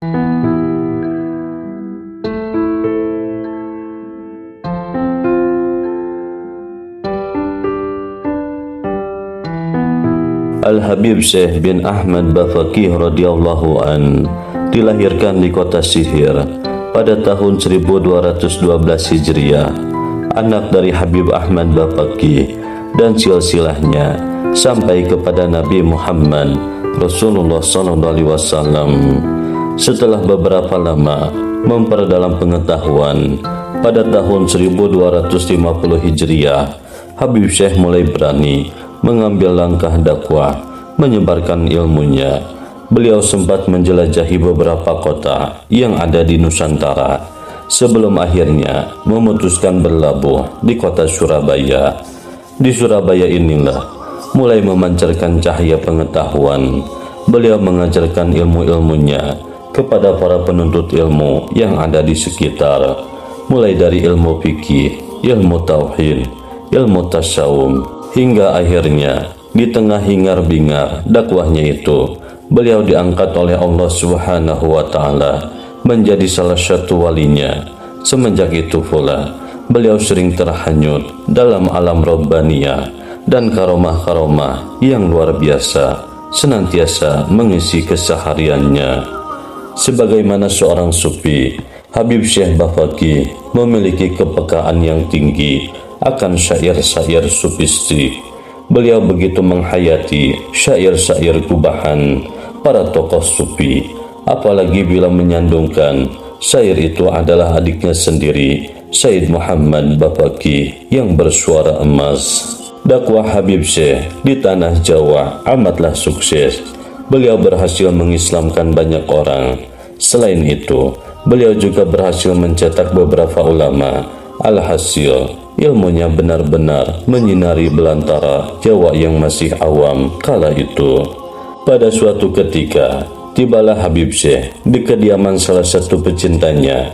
Al-Habib Syekh bin Ahmad Bafaqih radhiyallahu an dilahirkan di kota Sihir pada tahun 1212 Hijriah, anak dari Habib Ahmad Bafaqih dan silsilahnya sampai kepada Nabi Muhammad Rasulullah SAW. Setelah beberapa lama memperdalam pengetahuan, pada tahun 1250 Hijriah, Habib Syekh mulai berani mengambil langkah dakwah, menyebarkan ilmunya. Beliau sempat menjelajahi beberapa kota yang ada di Nusantara sebelum akhirnya memutuskan berlabuh di kota Surabaya. Di Surabaya inilah mulai memancarkan cahaya pengetahuan. Beliau mengajarkan ilmu-ilmunya kepada para penuntut ilmu yang ada di sekitar, mulai dari ilmu fikih, ilmu tauhid, ilmu tasawuf, hingga akhirnya di tengah hingar-bingar dakwahnya itu, beliau diangkat oleh Allah Subhanahu wa Ta'ala menjadi salah satu walinya. Semenjak itu pula beliau sering terhanyut dalam alam Rabbaniyah dan karomah-karomah yang luar biasa senantiasa mengisi kesehariannya. Sebagaimana seorang sufi, Habib Syekh Bafaqih memiliki kepekaan yang tinggi akan syair-syair sufistik. Beliau begitu menghayati syair-syair gubahan para tokoh sufi, apalagi bila menyandungkan syair itu adalah adiknya sendiri, Said Muhammad Bafaqih, yang bersuara emas. Dakwah Habib Syekh di tanah Jawa amatlah sukses. Beliau berhasil mengislamkan banyak orang. Selain itu, beliau juga berhasil mencetak beberapa ulama. Alhasil, ilmunya benar-benar menyinari belantara Jawa yang masih awam kala itu. Pada suatu ketika, tibalah Habib Syekh di kediaman salah satu pecintanya.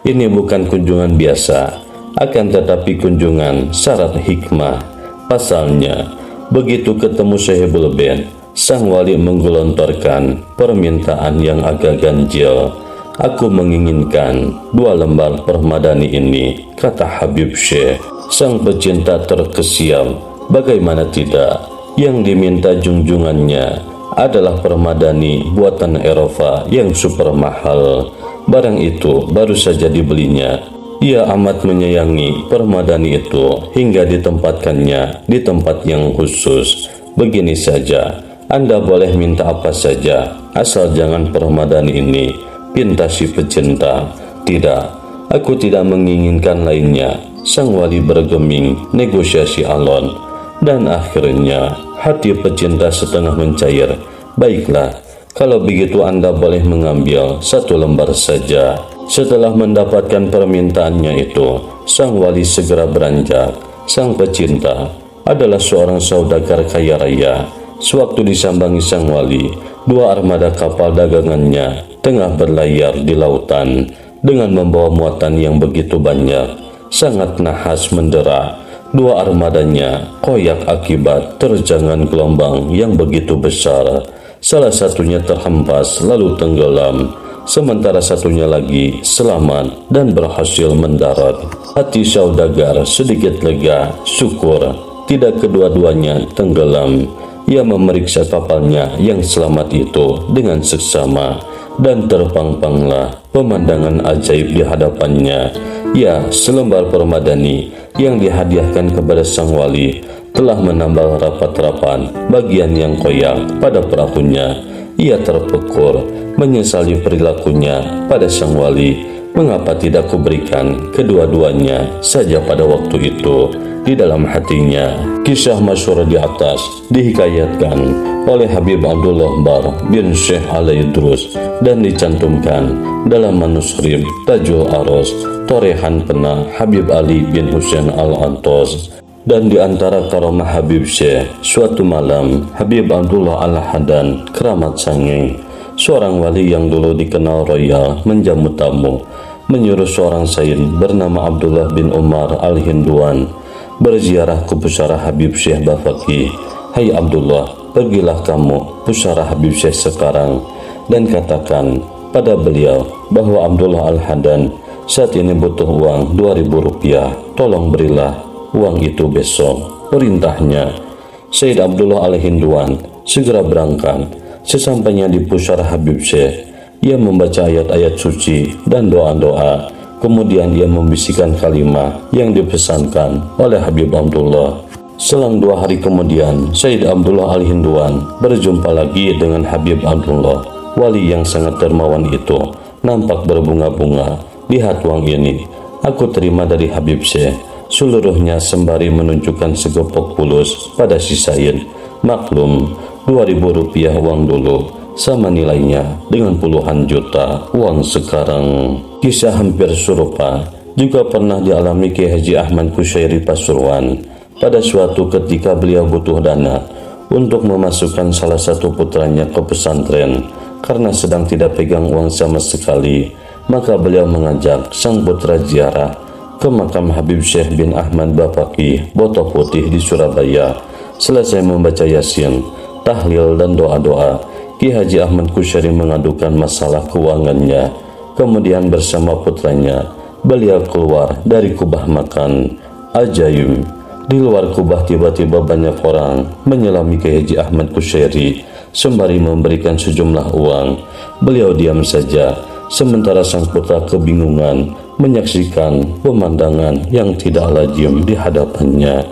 Ini bukan kunjungan biasa, akan tetapi kunjungan syarat hikmah. Pasalnya, begitu ketemu Syekh Ben, sang wali menggelontorkan permintaan yang agak ganjil. Aku menginginkan 2 lembar permadani ini, kata Habib Syekh. Sang pecinta terkesiap, bagaimana tidak, yang diminta junjungannya adalah permadani buatan Eropa yang super mahal. Barang itu baru saja dibelinya. Ia amat menyayangi permadani itu hingga ditempatkannya di tempat yang khusus. Begini saja, Anda boleh minta apa saja, asal jangan permadani ini, pinta si pecinta. Tidak, aku tidak menginginkan lainnya. Sang wali bergeming, negosiasi alon, dan akhirnya hati pecinta setengah mencair. Baiklah, kalau begitu Anda boleh mengambil 1 lembar saja. Setelah mendapatkan permintaannya itu, sang wali segera beranjak. Sang pecinta adalah seorang saudagar kaya raya. Sewaktu disambangi sang wali, 2 armada kapal dagangannya tengah berlayar di lautan dengan membawa muatan yang begitu banyak. Sangat nahas mendera. 2 armadanya koyak akibat terjangan gelombang yang begitu besar. Salah satunya terhempas lalu tenggelam, sementara satunya lagi selamat dan berhasil mendarat. Hati saudagar sedikit lega, syukur tidak kedua-duanya tenggelam. Ia memeriksa kapalnya yang selamat itu dengan seksama, dan terpang-panglah pemandangan ajaib di hadapannya. Ya, selembar permadani yang dihadiahkan kepada sang wali telah menambal rapat-rapat bagian yang koyak pada perahunya. Ia terpekur, menyesali perilakunya pada sang wali. Mengapa tidak kuberikan kedua-duanya saja pada waktu itu? Di dalam hatinya, kisah masyhur di atas dihikayatkan oleh Habib Abdullah Bar bin Syekh Al-Idrus dan dicantumkan dalam manuskrip Tajul Aros, torehan pena Habib Ali bin Husain Al-Antos. Dan di antara karomah Habib Syekh, suatu malam Habib Abdullah Al-Hadan keramat sangeng, seorang wali yang dulu dikenal royal, menjamu tamu, menyuruh seorang sayyid bernama Abdullah bin Umar Al-Hinduan berziarah ke pusara Habib Syekh Bafaqih. Hai Abdullah, pergilah kamu pusara Habib Syekh sekarang dan katakan pada beliau bahwa Abdullah Al-Hadan saat ini butuh uang 2.000 rupiah, tolong berilah uang itu besok. Perintahnya, Sayyid Abdullah Al-Hinduan segera berangkat. Sesampainya di pusara Habib Syekh, ia membaca ayat-ayat suci dan doa-doa. Kemudian ia membisikkan kalimat yang dipesankan oleh Habib Abdullah. Selang 2 hari kemudian, Sayyid Abdullah Al-Hinduan berjumpa lagi dengan Habib Abdullah. Wali yang sangat dermawan itu nampak berbunga-bunga. Lihat uang ini, aku terima dari Habib Syekh. Seluruhnya sembari menunjukkan segepok pulus pada si Sayyid. Maklum, 2.000 rupiah uang dulu sama nilainya dengan puluhan juta uang sekarang. Kisah hampir serupa juga pernah dialami Kiai Haji Ahmad Kusyairi Pasuruan. Pada suatu ketika beliau butuh dana untuk memasukkan salah satu putranya ke pesantren. Karena sedang tidak pegang uang sama sekali, maka beliau mengajak sang putra ziarah ke makam Habib Syekh bin Ahmad Bafaqih Boto Putih di Surabaya. Selesai membaca Yasin, tahlil dan doa-doa, Ki Haji Ahmad Kusyairi mengadukan masalah keuangannya. Kemudian bersama putranya, beliau keluar dari kubah makan. Ajaib, di luar kubah tiba-tiba banyak orang menyelami Ki Haji Ahmad Kusyairi sembari memberikan sejumlah uang. Beliau diam saja, sementara sang putra kebingungan menyaksikan pemandangan yang tidak lazim di hadapannya.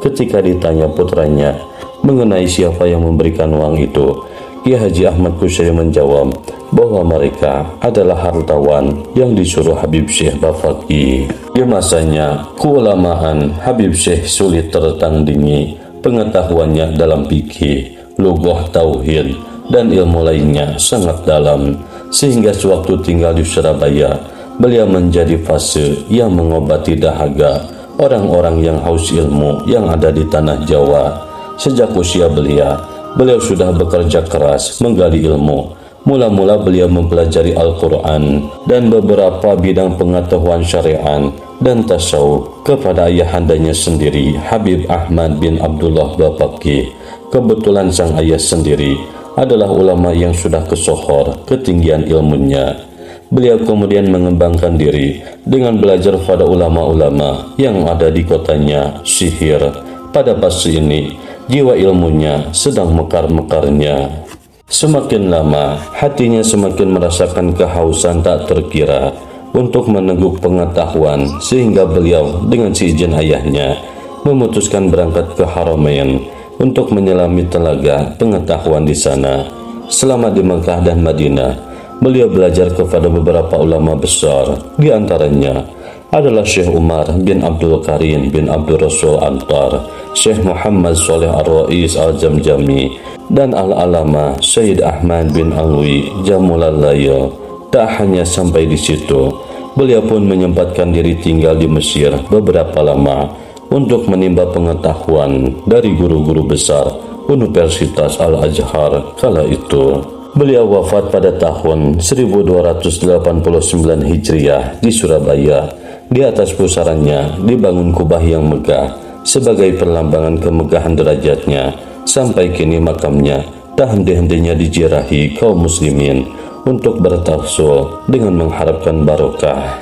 Ketika ditanya putranya mengenai siapa yang memberikan uang itu, Kiai Haji Ahmad Kusyairi menjawab bahwa mereka adalah hartawan yang disuruh Habib Syekh Bafaqih. Di masanya, keulamaan Habib Syekh sulit tertandingi. Pengetahuannya dalam fikih, lughah, tauhid, dan ilmu lainnya sangat dalam, sehingga sewaktu tinggal di Surabaya, beliau menjadi fase yang mengobati dahaga orang-orang yang haus ilmu yang ada di tanah Jawa. Sejak usia belia, beliau sudah bekerja keras menggali ilmu. Mula-mula beliau mempelajari Al-Quran dan beberapa bidang pengetahuan syariat dan tasawuf kepada ayahandanya sendiri, Habib Ahmad bin Abdullah Bafaqih. Kebetulan sang ayah sendiri adalah ulama yang sudah kesohor ketinggian ilmunya. Beliau kemudian mengembangkan diri dengan belajar pada ulama-ulama yang ada di kotanya, Sihir. Pada fase ini, jiwa ilmunya sedang mekar-mekarnya. Semakin lama, hatinya semakin merasakan kehausan tak terkira untuk meneguk pengetahuan, sehingga beliau dengan seizin ayahnya memutuskan berangkat ke Haramain untuk menyelami telaga pengetahuan di sana. Selama di Mekah dan Madinah, beliau belajar kepada beberapa ulama besar, di antaranya adalah Syekh Umar bin Abdul Karim bin Abdul Rasul Antar, Syekh Muhammad Saleh Ar-Rais Al-Jamjami, dan Al-Alama Sayyid Ahmad bin Alwi Jamulalayo. Tak hanya sampai di situ, beliau pun menyempatkan diri tinggal di Mesir beberapa lama untuk menimba pengetahuan dari guru-guru besar Universitas Al-Azhar kala itu. Beliau wafat pada tahun 1289 Hijriah di Surabaya. Di atas pusarannya dibangun kubah yang megah sebagai perlambangan kemegahan derajatnya. Sampai kini makamnya tak henti-hentinya diziarahi kaum muslimin untuk bertawassul dengan mengharapkan barokah.